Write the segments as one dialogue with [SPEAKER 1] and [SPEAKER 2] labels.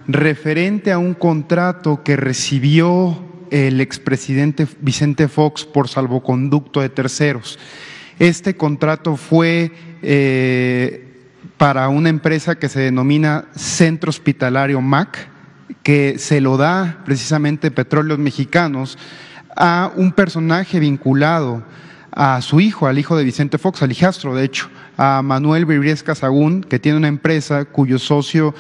[SPEAKER 1] referente a un contrato que recibió el expresidente Vicente Fox por salvoconducto de terceros. Este contrato fue para una empresa que se denomina Centro Hospitalario MAC, que se lo da precisamente Petróleos Mexicanos a un personaje vinculado a su hijo, al hijo de Vicente Fox, al hijastro de hecho, a Manuel Bribriesca Sahagún, que tiene una empresa cuyo socio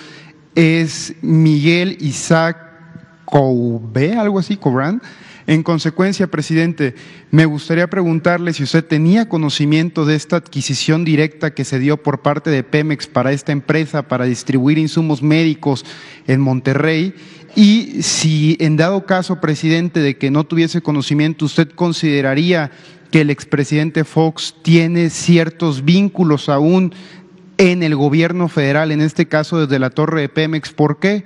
[SPEAKER 1] es Miguel Isaac Coubé, algo así, Cobran. En consecuencia, presidente, me gustaría preguntarle si usted tenía conocimiento de esta adquisición directa que se dio por parte de Pemex para esta empresa para distribuir insumos médicos en Monterrey, y si en dado caso, presidente, de que no tuviese conocimiento, usted consideraría que el expresidente Fox tiene ciertos vínculos aún en el gobierno federal, en este caso desde la torre de Pemex. ¿Por qué?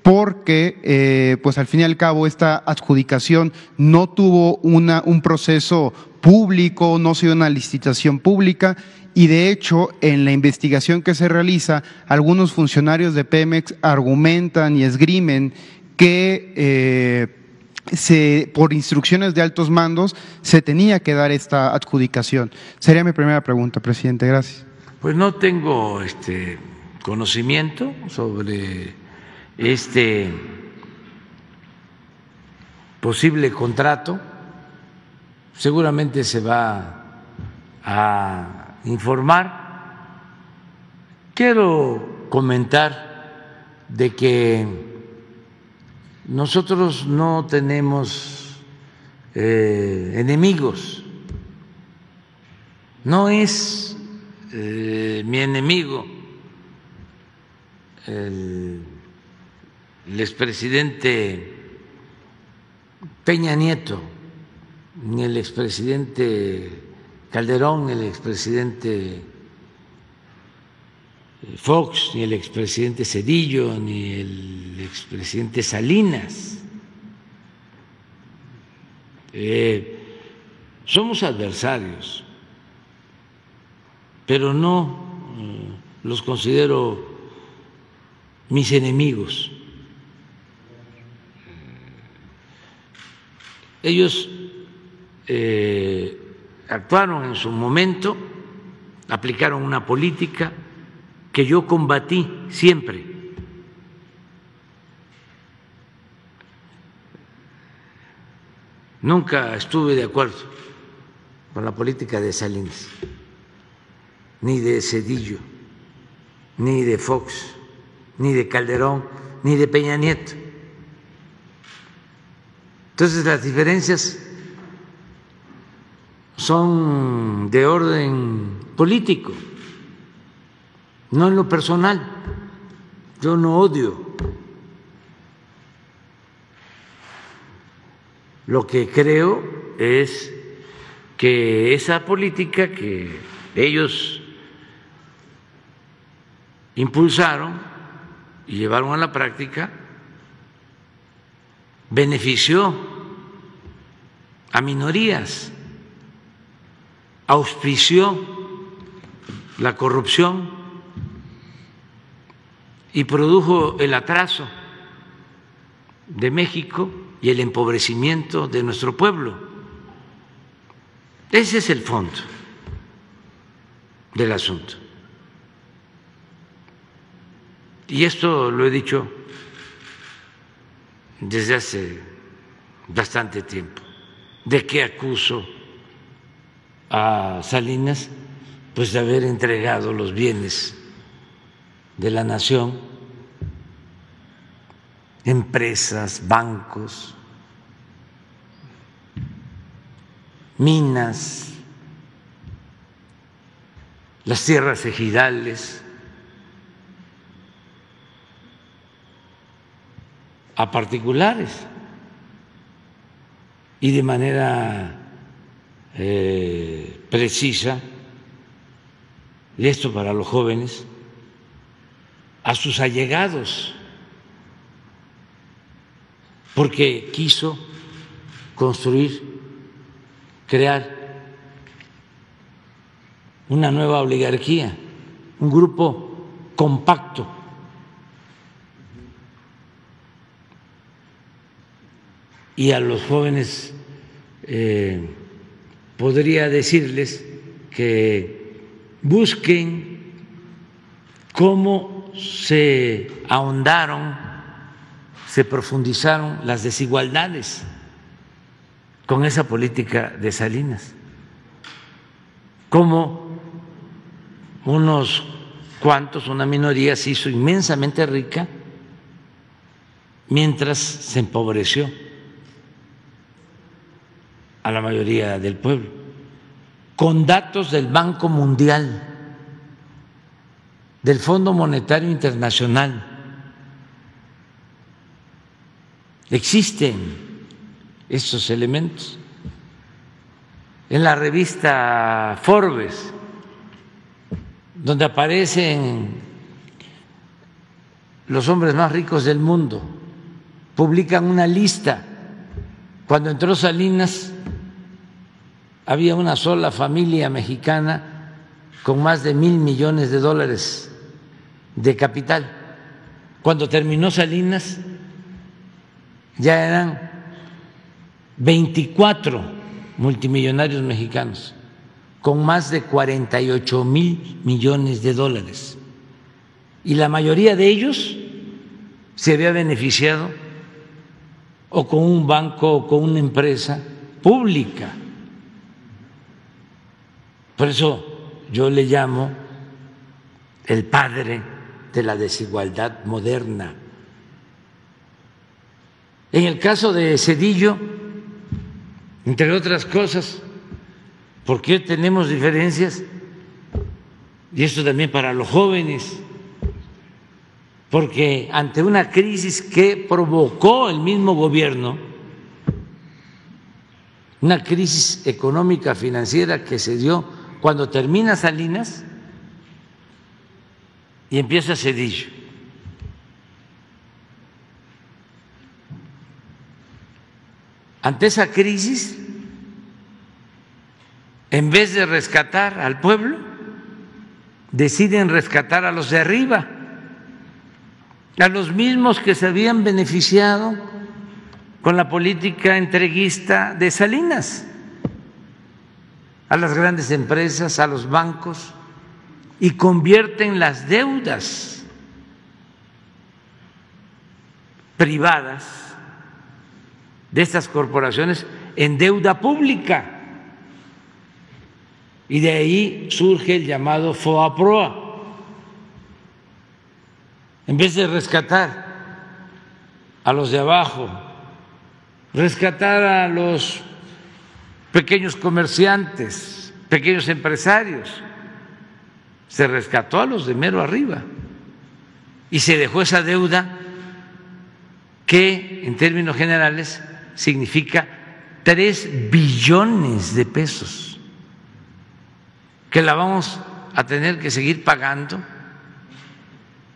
[SPEAKER 1] Porque pues al fin y al cabo esta adjudicación no tuvo un proceso público, no se dio una licitación pública, y de hecho en la investigación que se realiza algunos funcionarios de Pemex argumentan y esgrimen que por instrucciones de altos mandos se tenía que dar esta adjudicación. Sería mi primera pregunta, presidente. Gracias.
[SPEAKER 2] Pues no tengo conocimiento sobre este posible contrato. Seguramente se va a informar. Quiero comentar de que nosotros no tenemos enemigos. No es mi enemigo el expresidente Peña Nieto, ni el expresidente Calderón, ni el expresidente Fox, ni el expresidente Zedillo, ni el expresidente Salinas. Somos adversarios, pero no los considero mis enemigos. Ellos actuaron en su momento, aplicaron una política que yo combatí siempre. Nunca estuve de acuerdo con la política de Salinas, ni de Zedillo, ni de Fox, ni de Calderón, ni de Peña Nieto. Entonces las diferencias son de orden político, no en lo personal. Yo no odio. Lo que creo es que esa política que ellos impulsaron y llevaron a la práctica benefició a minorías, auspició la corrupción y produjo el atraso de México y el empobrecimiento de nuestro pueblo. Ese es el fondo del asunto. Y esto lo he dicho desde hace bastante tiempo. ¿De qué acuso a Salinas? Pues de haber entregado los bienes de la nación, empresas, bancos, minas, las tierras ejidales a particulares y de manera precisa, y esto para los jóvenes, a sus allegados, porque quiso construir, crear una nueva oligarquía, un grupo compacto y a los jóvenes podría decirles que busquen cómo se ahondaron, se profundizaron las desigualdades con esa política de Salinas, cómo unos cuantos, una minoría, se hizo inmensamente rica mientras se empobreció a la mayoría del pueblo, con datos del Banco Mundial, del Fondo Monetario Internacional. Existen estos elementos. En la revista Forbes, donde aparecen los hombres más ricos del mundo, publican una lista. Cuando entró Salinas, había una sola familia mexicana con más de $1,000 millones de capital. Cuando terminó Salinas, ya eran 24 multimillonarios mexicanos con más de $48,000 millones. Y la mayoría de ellos se había beneficiado o con un banco o con una empresa pública. Por eso yo le llamo el padre de la desigualdad moderna. En el caso de Zedillo, entre otras cosas, ¿por qué tenemos diferencias? Y esto también para los jóvenes, porque ante una crisis que provocó el mismo gobierno, una crisis económica financiera que se dio cuando termina Salinas y empieza Zedillo. Ante esa crisis, en vez de rescatar al pueblo, deciden rescatar a los de arriba, a los mismos que se habían beneficiado con la política entreguista de Salinas, a las grandes empresas, a los bancos, y convierten las deudas privadas de estas corporaciones en deuda pública. Y de ahí surge el llamado FOAPROA. En vez de rescatar a los de abajo, rescatar a los pequeños comerciantes, pequeños empresarios, se rescató a los de mero arriba y se dejó esa deuda que en términos generales significa 3 billones de pesos que la vamos a tener que seguir pagando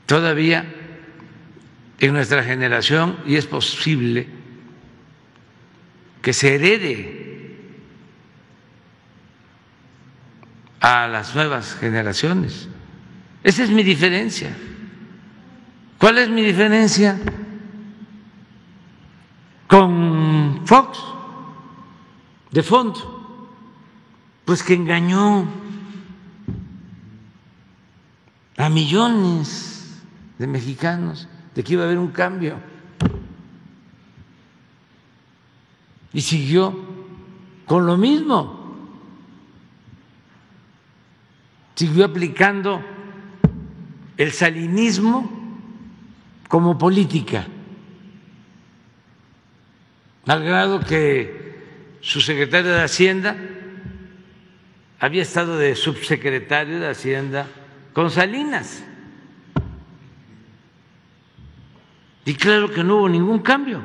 [SPEAKER 2] todavía en nuestra generación, y es posible que se herede a las nuevas generaciones. Esa es mi diferencia. ¿Cuál es mi diferencia con Fox? De fondo, pues que engañó a millones de mexicanos de que iba a haber un cambio y siguió con lo mismo, siguió aplicando el salinismo como política, al grado que su secretario de Hacienda había estado de subsecretario de Hacienda con Salinas. Y claro que no hubo ningún cambio.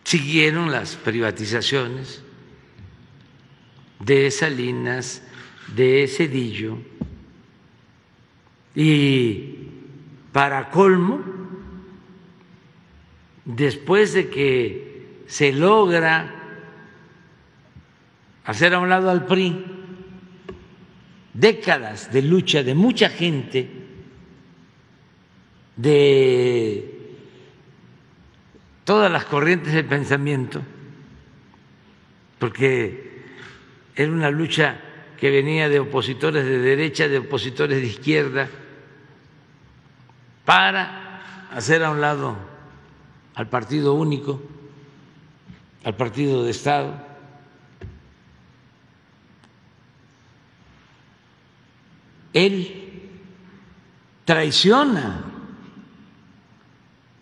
[SPEAKER 2] Siguieron las privatizaciones de Salinas, de Zedillo, y para colmo, después de que se logra hacer a un lado al PRI, décadas de lucha de mucha gente, de todas las corrientes del pensamiento, porque era una lucha que venía de opositores de derecha, de opositores de izquierda, para hacer a un lado al partido único, al partido de Estado. Él traiciona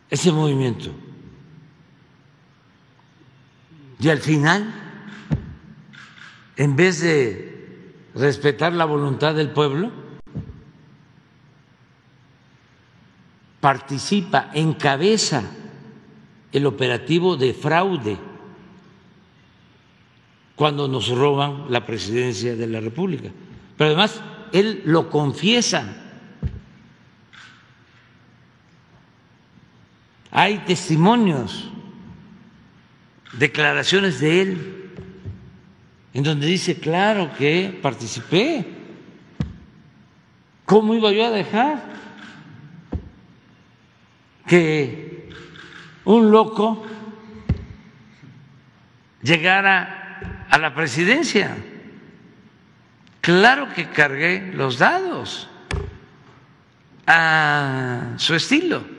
[SPEAKER 2] ese movimiento y al final, en vez de respetar la voluntad del pueblo, participa, encabeza el operativo de fraude cuando nos roban la presidencia de la República. Pero además, él lo confiesa. Hay testimonios, declaraciones de él, en donde dice, claro que participé. ¿Cómo iba yo a dejar que un loco llegara a la presidencia? Claro que cargué los dados a su estilo.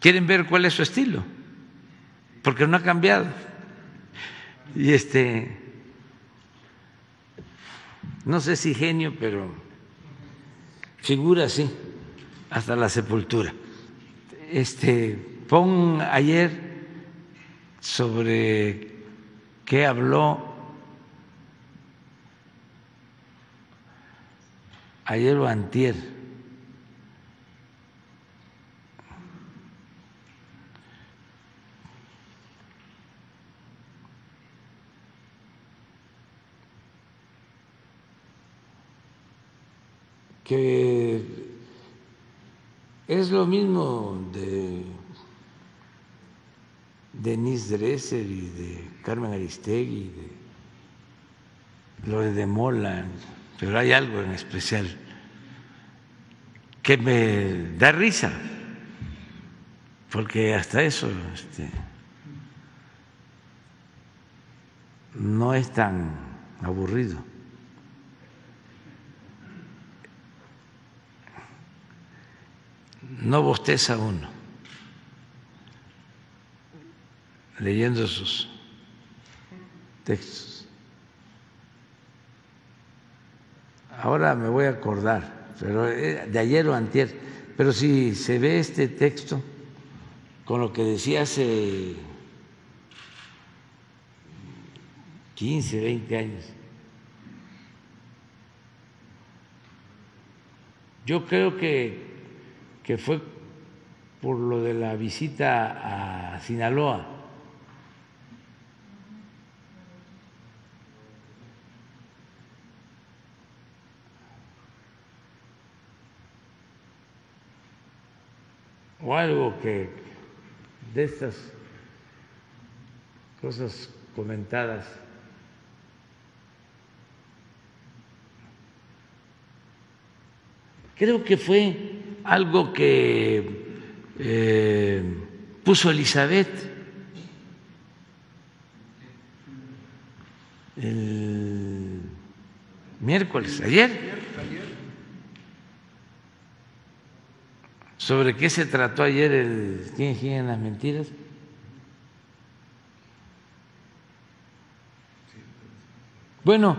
[SPEAKER 2] ¿Quieren ver cuál es su estilo? Porque no ha cambiado. Y no sé si genio, pero figura así hasta la sepultura. Pon ayer sobre qué habló ayer o antier. Que es lo mismo de Denise Dresser y de Carmen Aristegui, de Loret de Mola, pero hay algo en especial que me da risa, porque hasta eso no es tan aburrido. No bosteza uno leyendo sus textos. Ahora me voy a acordar, pero de ayer o antier, pero si se ve este texto con lo que decía hace 15, 20 años, yo creo que fue por lo de la visita a Sinaloa. O algo que de estas cosas comentadas creo que fue algo que puso Elizabeth el miércoles, ayer. ¿Sobre qué se trató ayer el ¿Quién gira en las mentiras? Bueno,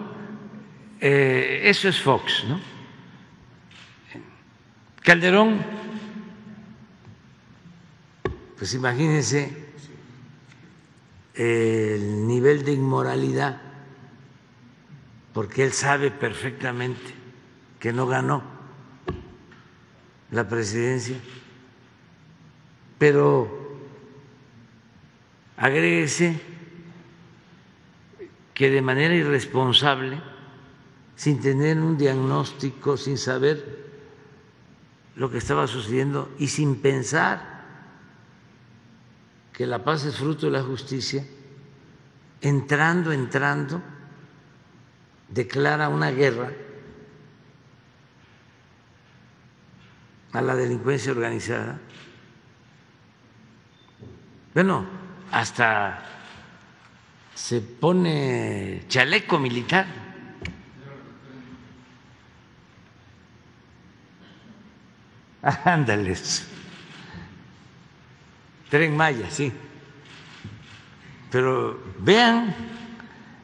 [SPEAKER 2] eso es Fox, ¿no? Calderón, pues imagínense el nivel de inmoralidad, porque él sabe perfectamente que no ganó la presidencia, pero agréguese que de manera irresponsable, sin tener un diagnóstico, sin saber lo que estaba sucediendo y sin pensar que la paz es fruto de la justicia, entrando, declara una guerra a la delincuencia organizada Bueno, hasta se pone chaleco militar. Ándales. Tren Maya, sí. Pero vean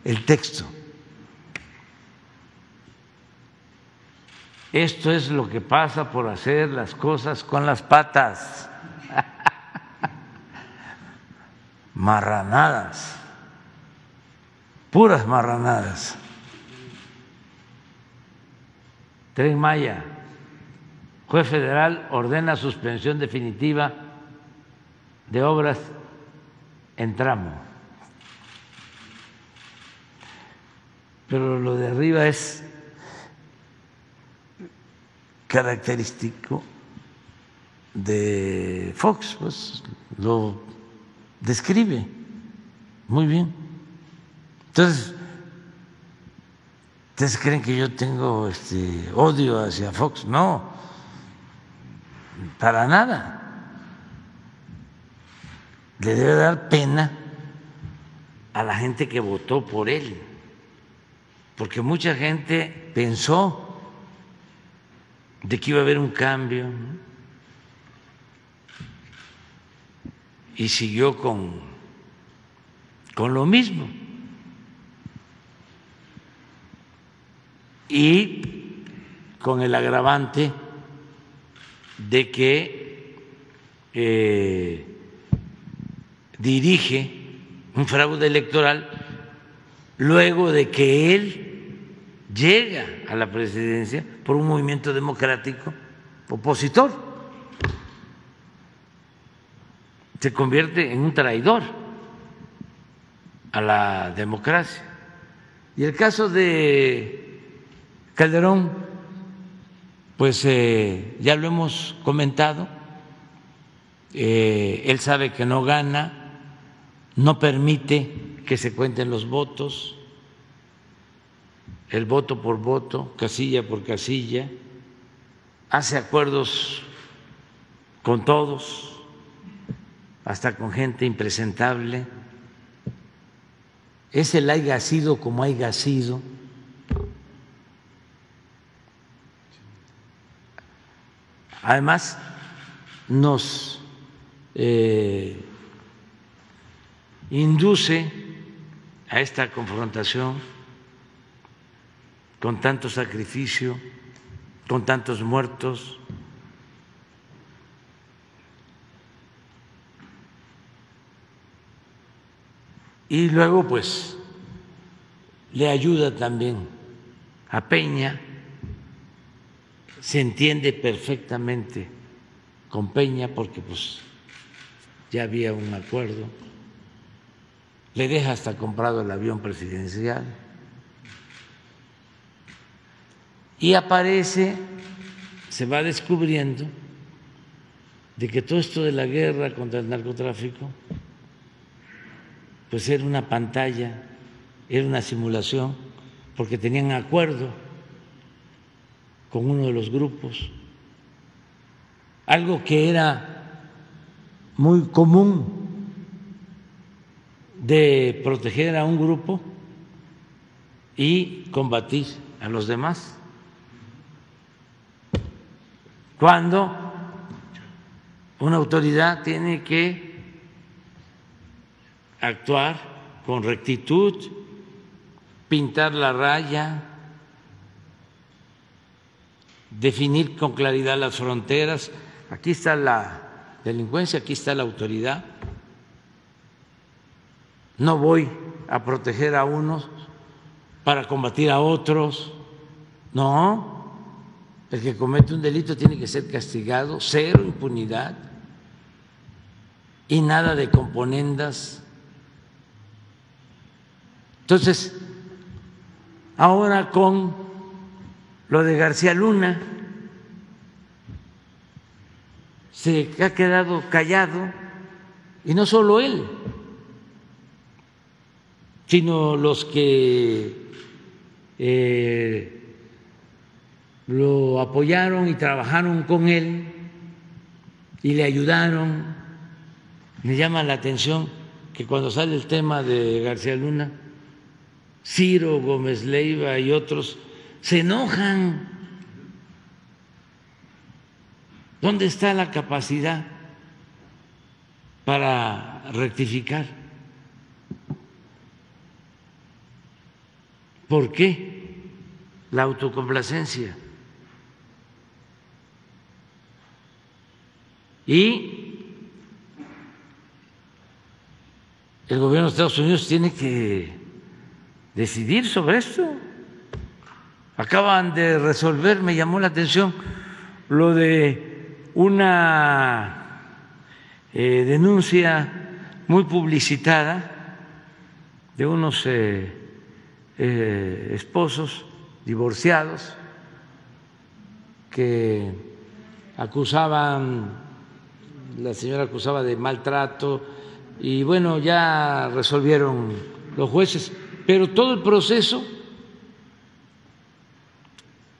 [SPEAKER 2] el texto. Esto es lo que pasa por hacer las cosas con las patas. Marranadas, puras marranadas. Tren Maya, juez federal ordena suspensión definitiva de obras en tramo. Pero lo de arriba es característico de Fox, pues lo describe muy bien. Entonces, ¿ustedes creen que yo tengo odio hacia Fox? No, para nada. Le debe dar pena a la gente que votó por él, porque mucha gente pensó de que iba a haber un cambio, ¿no? Y siguió con lo mismo. Y con el agravante de que dirige un fraude electoral luego de que él llega a la presidencia por un movimiento democrático opositor. Se convierte en un traidor a la democracia. Y el caso de Calderón, pues ya lo hemos comentado, él sabe que no gana, no permite que se cuenten los votos, el voto por voto, casilla por casilla, hace acuerdos con todos, hasta con gente impresentable. Es el haya sido como haya sido. Además, nos induce a esta confrontación con tanto sacrificio, con tantos muertos. Y luego, pues, le ayuda también a Peña, se entiende perfectamente con Peña porque pues ya había un acuerdo, le deja hasta comprado el avión presidencial y aparece, se va descubriendo de que todo esto de la guerra contra el narcotráfico pues era una pantalla, era una simulación, porque tenían acuerdo con uno de los grupos, algo que era muy común de proteger a un grupo y combatir a los demás. Cuando una autoridad tiene que actuar con rectitud, pintar la raya, definir con claridad las fronteras. Aquí está la delincuencia, aquí está la autoridad. No voy a proteger a unos para combatir a otros. No, el que comete un delito tiene que ser castigado, cero impunidad y nada de componendas. Entonces, ahora con lo de García Luna, se ha quedado callado, y no solo él, sino los que lo apoyaron y trabajaron con él y le ayudaron me llama la atención que cuando sale el tema de García Luna, Ciro Gómez Leiva y otros se enojan. ¿Dónde está la capacidad para rectificar? ¿Por qué la autocomplacencia? Y el gobierno de Estados Unidos tiene que decidir sobre esto. Acaban de resolver, me llamó la atención, lo de una denuncia muy publicitada de unos esposos divorciados que acusaban, la señora acusaba de maltrato y bueno, ya resolvieron los jueces, pero todo el proceso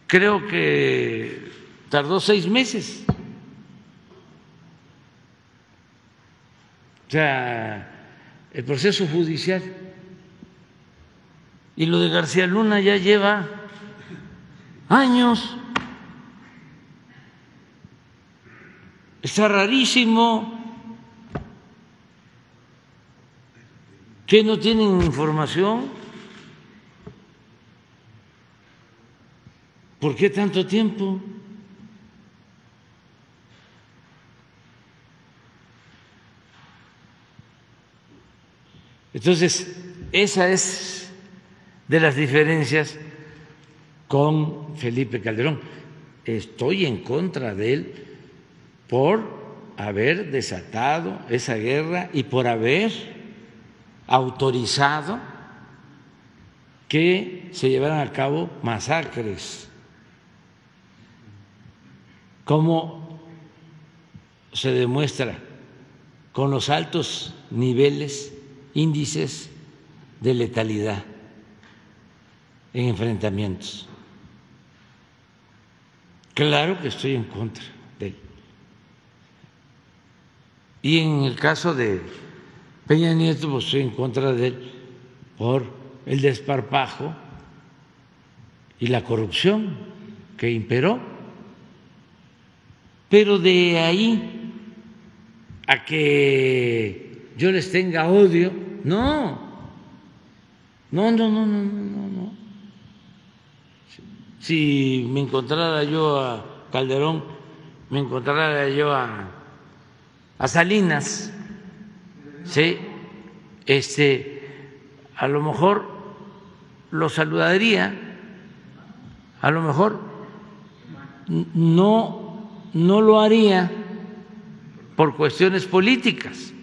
[SPEAKER 2] creo que tardó 6 meses. O sea, el proceso judicial. Y lo de García Luna ya lleva años. Está rarísimo que no tienen información. ¿Por qué tanto tiempo? Entonces, esa es de las diferencias con Felipe Calderón. Estoy en contra de él por haber desatado esa guerra y por haber autorizado que se llevaran a cabo masacres, como se demuestra con los altos niveles, índices de letalidad en enfrentamientos. Claro que estoy en contra de él. Y en el caso de Peña Nieto, pues estoy en contra de él por el desparpajo y la corrupción que imperó. Pero de ahí a que yo les tenga odio, no. Si me encontrara yo a Calderón, me encontrara yo a Salinas, ¿sí? A lo mejor lo saludaría, a lo mejor no lo haría por cuestiones políticas,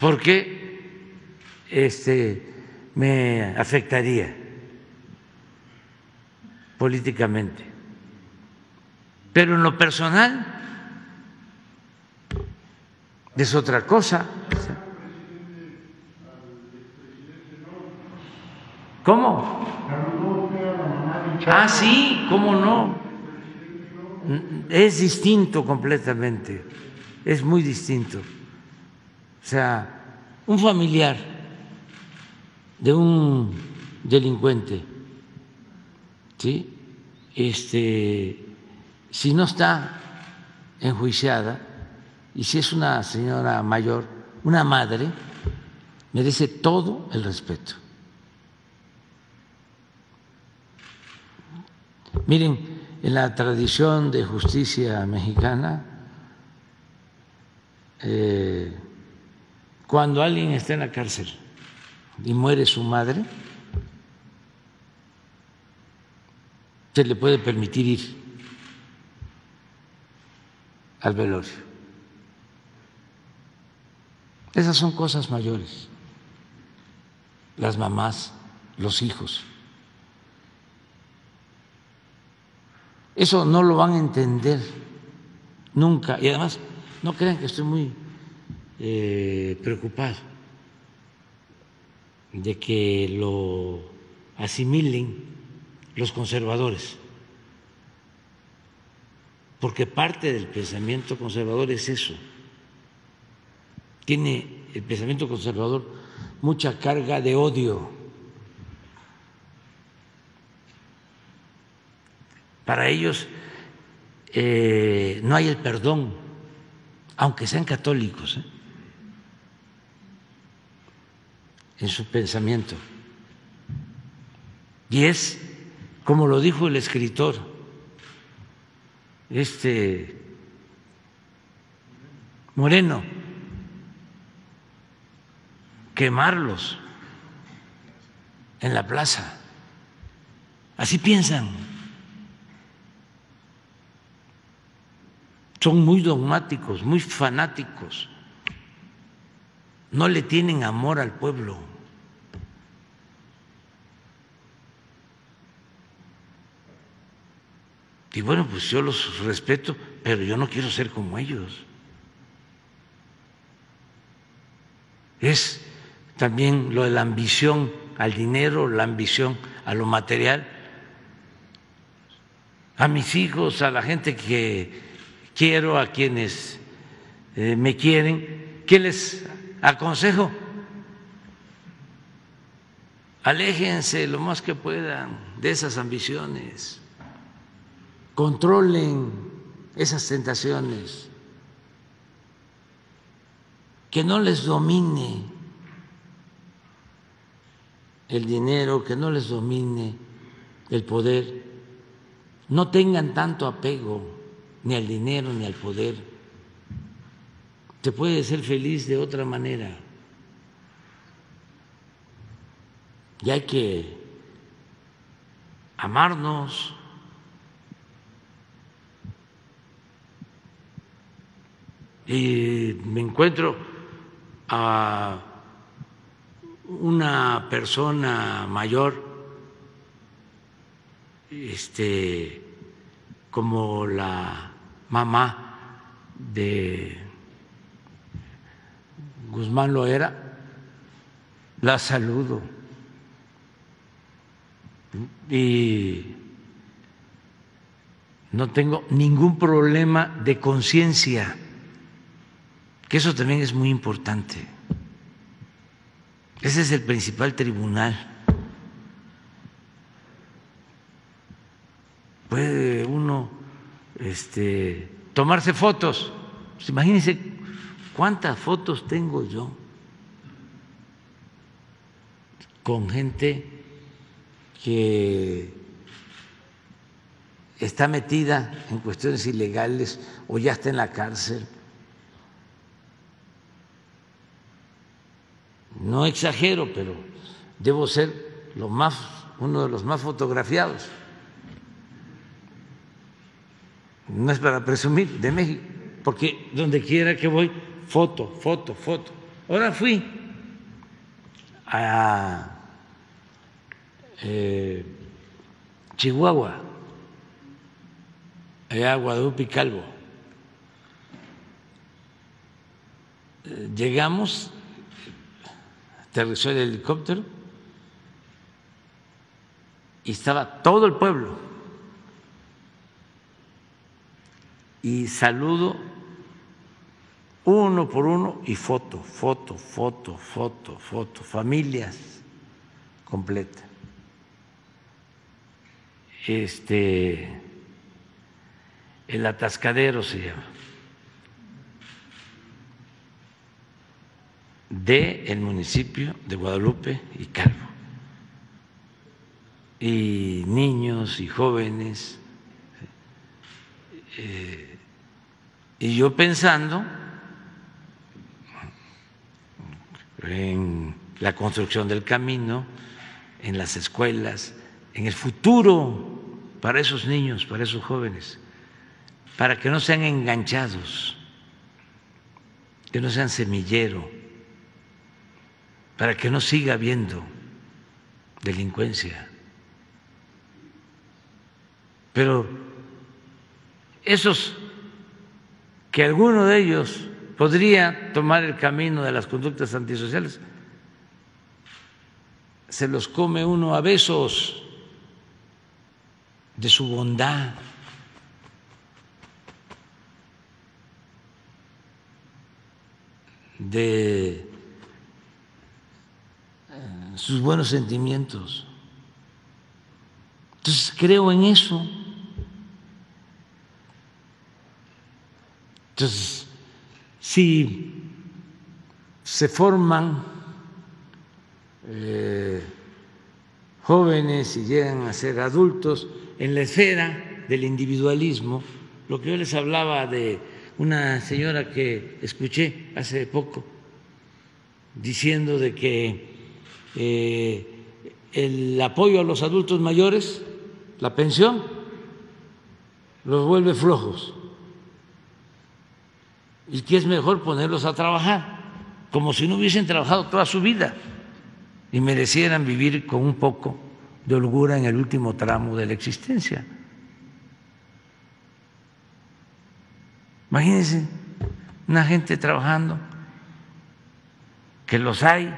[SPEAKER 2] porque me afectaría políticamente. Pero en lo personal es otra cosa. ¿Cómo? Ah, sí, ¿cómo no? Es distinto completamente, es muy distinto. O sea, un familiar de un delincuente, ¿sí? Si no está enjuiciada y si es una señora mayor, una madre, merece todo el respeto. Miren, en la tradición de justicia mexicana, cuando alguien está en la cárcel y muere su madre, se le puede permitir ir al velorio. Esas son cosas mayores, las mamás, los hijos. Eso no lo van a entender nunca. Y además, no crean que estoy muy preocupado de que lo asimilen los conservadores, porque parte del pensamiento conservador es eso, tiene el pensamiento conservador mucha carga de odio. Para ellos no hay el perdón, aunque sean católicos, en su pensamiento. Y es, como lo dijo el escritor, Moreno, quemarlos en la plaza. Así piensan. Son muy dogmáticos, muy fanáticos. No le tienen amor al pueblo. Y bueno, pues yo los respeto, pero yo no quiero ser como ellos. Es también lo de la ambición al dinero, la ambición a lo material. A mis hijos, a la gente que quiero, a quienes me quieren, ¿qué les aconsejo? Aléjense lo más que puedan de esas ambiciones, controlen esas tentaciones, que no les domine el dinero, que no les domine el poder, no tengan tanto apego ni al dinero ni al poder. Se puede ser feliz de otra manera. Y hay que amarnos. Y me encuentro a una persona mayor, como la mamá de Guzmán Loera, la saludo y no tengo ningún problema de conciencia, que eso también es muy importante. Ese es el principal tribunal. Puede uno tomarse fotos. Pues imagínense cuántas fotos tengo yo con gente que está metida en cuestiones ilegales o ya está en la cárcel. No exagero, pero debo ser uno de los más fotografiados. No es para presumir de México, porque donde quiera que voy, foto, foto, foto. Ahora fui a Chihuahua, allá a Guadalupe y Calvo. Llegamos, aterrizó el helicóptero y estaba todo el pueblo. Y saludo uno por uno y foto, foto, foto, foto, foto, familias completas. El Atascadero se llama, del municipio de Guadalupe y Calvo. Y niños y jóvenes. Y yo pensando en la construcción del camino, en las escuelas, en el futuro para esos niños, para esos jóvenes, para que no sean enganchados, que no sean semillero, para que no siga habiendo delincuencia. Pero esos que alguno de ellos podría tomar el camino de las conductas antisociales, se los come uno a besos de su bondad. de sus buenos sentimientos. Entonces creo en eso. Entonces, si se forman jóvenes y llegan a ser adultos en la esfera del individualismo, lo que yo les hablaba de una señora que escuché hace poco diciendo de que el apoyo a los adultos mayores, la pensión, los vuelve flojos y que es mejor ponerlos a trabajar, como si no hubiesen trabajado toda su vida y merecieran vivir con un poco de holgura en el último tramo de la existencia. Imagínense una gente trabajando, que los hay,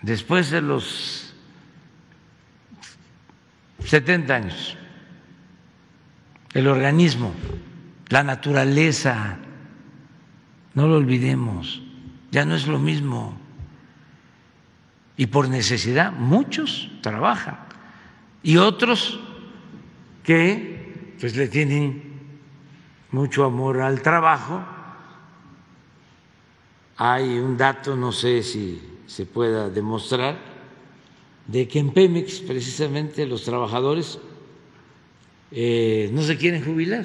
[SPEAKER 2] después de los 70 años, el organismo, la naturaleza, no lo olvidemos, ya no es lo mismo. Y por necesidad muchos trabajan y otros que pues le tienen mucho amor al trabajo. Hay un dato, no sé si se pueda demostrar, de que en Pemex precisamente los trabajadores no se quieren jubilar.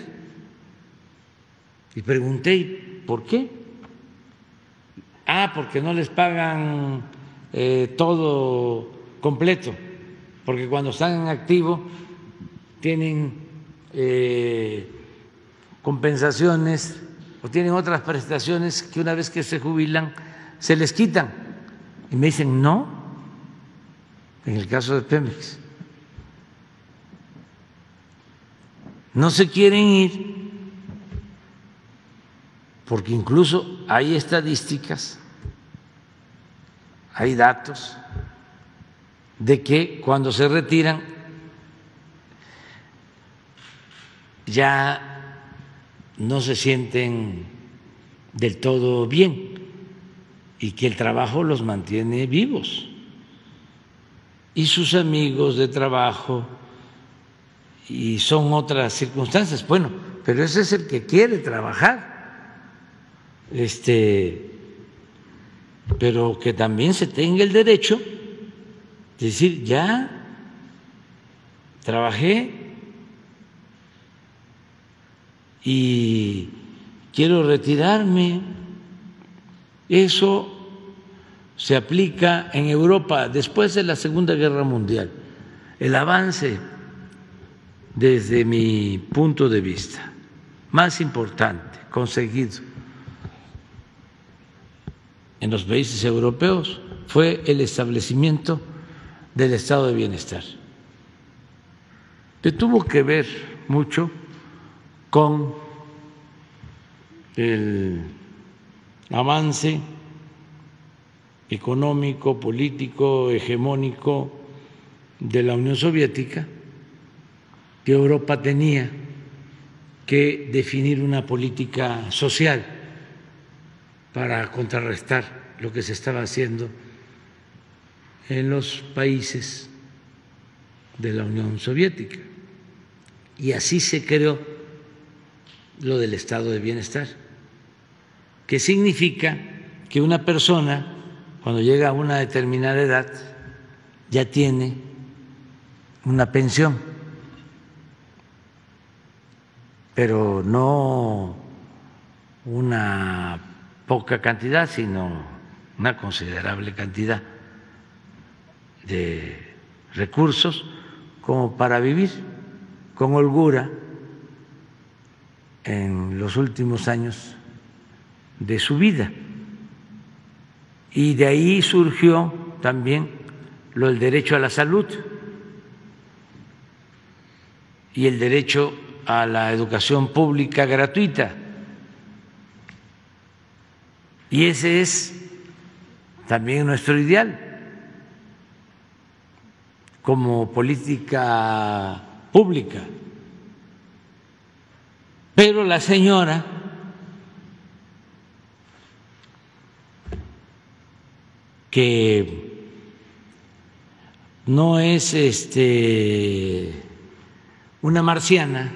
[SPEAKER 2] Y pregunté, ¿por qué? Porque no les pagan todo completo, porque cuando están en activo tienen compensaciones o tienen otras prestaciones que una vez que se jubilan se les quitan. Y me dicen, no, en el caso de Pemex, no se quieren ir porque incluso hay estadísticas, hay datos de que cuando se retiran ya no se sienten del todo bien y que el trabajo los mantiene vivos y sus amigos de trabajo, y son otras circunstancias. Bueno, pero ese es el que quiere trabajar, pero que también se tenga el derecho de decir, ya trabajé y quiero retirarme. Eso se aplica en Europa después de la Segunda Guerra Mundial. El avance, desde mi punto de vista, más importante conseguido en los países europeos fue el establecimiento del estado de bienestar, que tuvo que ver mucho con el avance económico, político, hegemónico de la Unión Soviética, que Europa tenía que definir una política social para contrarrestar lo que se estaba haciendo en los países de la Unión Soviética. Y así se creó lo del estado de bienestar, que significa que una persona, cuando llega a una determinada edad, ya tiene una pensión, pero no una poca cantidad, sino una considerable cantidad de recursos como para vivir con holgura en los últimos años de su vida. Y de ahí surgió también lo del derecho a la salud y el derecho a la educación pública gratuita. Y ese es también nuestro ideal como política pública. Pero la señora que no es una marciana,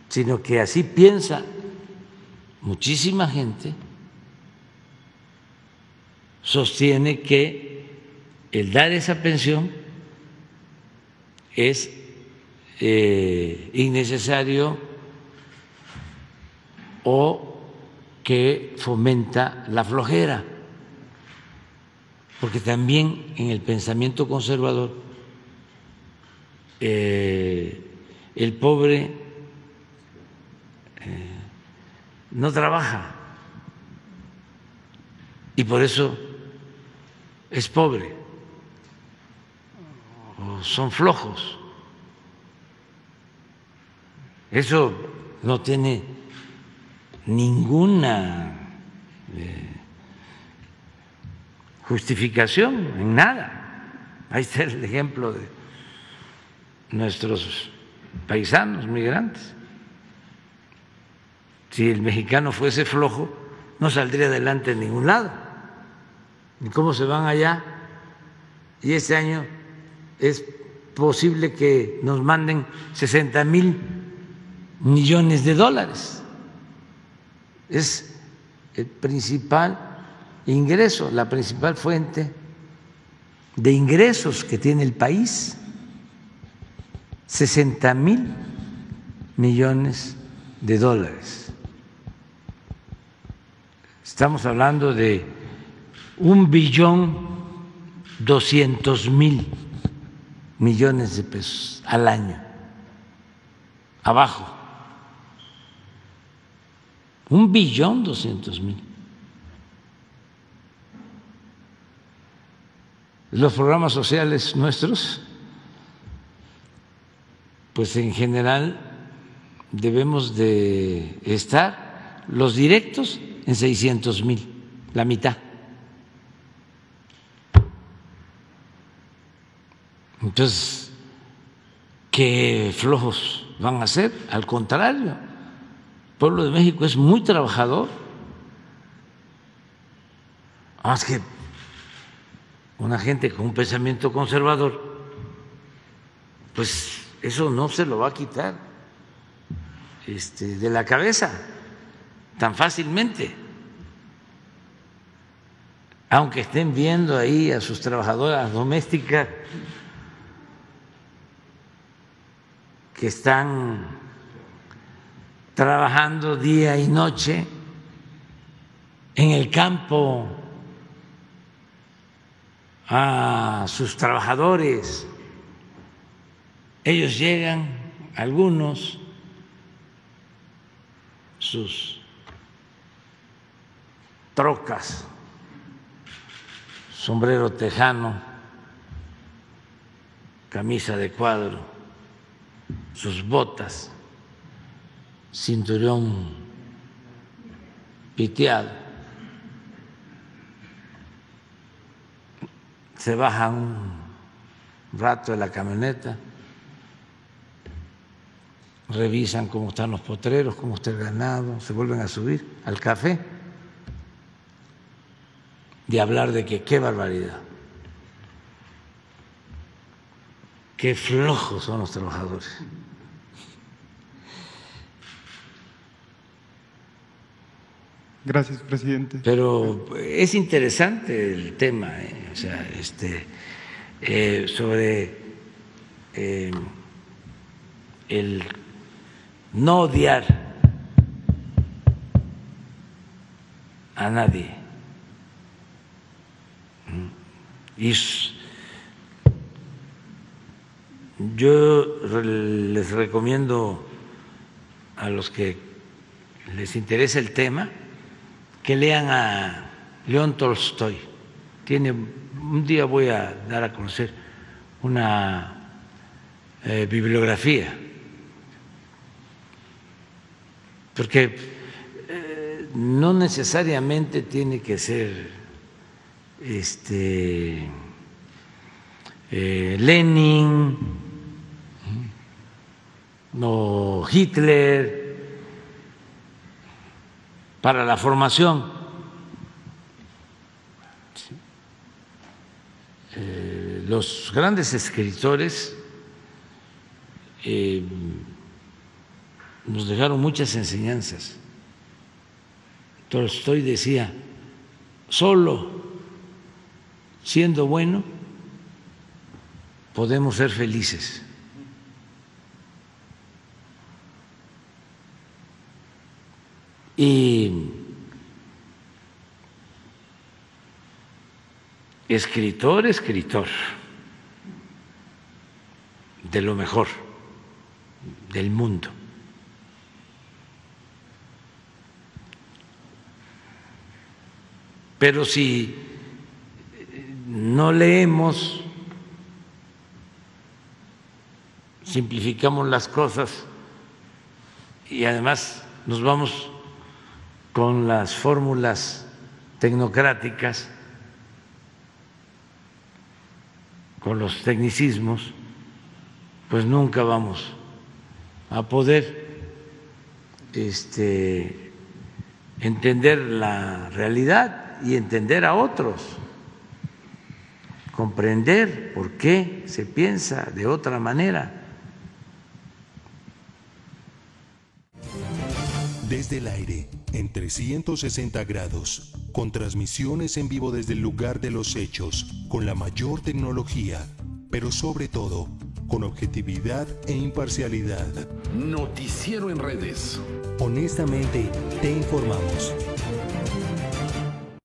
[SPEAKER 2] sino que así piensa muchísima gente, sostiene que el dar esa pensión es innecesario o que fomenta la flojera, porque también en el pensamiento conservador el pobre no trabaja y por eso es pobre o son flojos. Eso no tiene ninguna justificación en nada. Ahí está el ejemplo de nuestros paisanos migrantes. Si el mexicano fuese flojo, no saldría adelante en ningún lado. ¿Y cómo se van allá? Y este año es posible que nos manden 60,000 millones de dólares. Es el principal ingreso, la principal fuente de ingresos que tiene el país. 60,000 millones de dólares. Estamos hablando de 1.200.000 millones de pesos al año. Abajo. 1.200.000. Los programas sociales nuestros, pues en general debemos de estar los directos en 600,000, la mitad. Entonces, ¿qué flojos van a ser? Al contrario, el pueblo de México es muy trabajador. Más que una gente con un pensamiento conservador, pues eso no se lo va a quitar de la cabeza tan fácilmente, aunque estén viendo ahí a sus trabajadoras domésticas que están trabajando día y noche en el campo, a sus trabajadores. Ellos llegan, algunos, sus trocas, sombrero tejano, camisa de cuadro, sus botas, cinturón piteado, se bajan un rato de la camioneta, revisan cómo están los potreros, cómo está el ganado, se vuelven a subir al café y hablar de que qué barbaridad, qué flojos son los trabajadores.
[SPEAKER 1] Gracias, presidente.
[SPEAKER 2] Pero es interesante el tema, o sea, sobre el no odiar a nadie. Y yo les recomiendo a los que les interesa el tema que lean a León Tolstoy. Un día voy a dar a conocer una bibliografía, porque no necesariamente tiene que ser Lenin o Hitler para la formación los grandes escritores nos dejaron muchas enseñanzas. Tolstói decía, solo siendo bueno podemos ser felices. Y escritor de lo mejor del mundo. Pero si no leemos, simplificamos las cosas y además nos vamos con las fórmulas tecnocráticas, con los tecnicismos, pues nunca vamos a poder entender la realidad y entender a otros, comprender por qué se piensa de otra manera.
[SPEAKER 3] Desde el aire, en 360 grados, con transmisiones en vivo desde el lugar de los hechos, con la mayor tecnología, pero sobre todo, con objetividad e imparcialidad.
[SPEAKER 4] Noticiero en redes.
[SPEAKER 3] Honestamente, te informamos.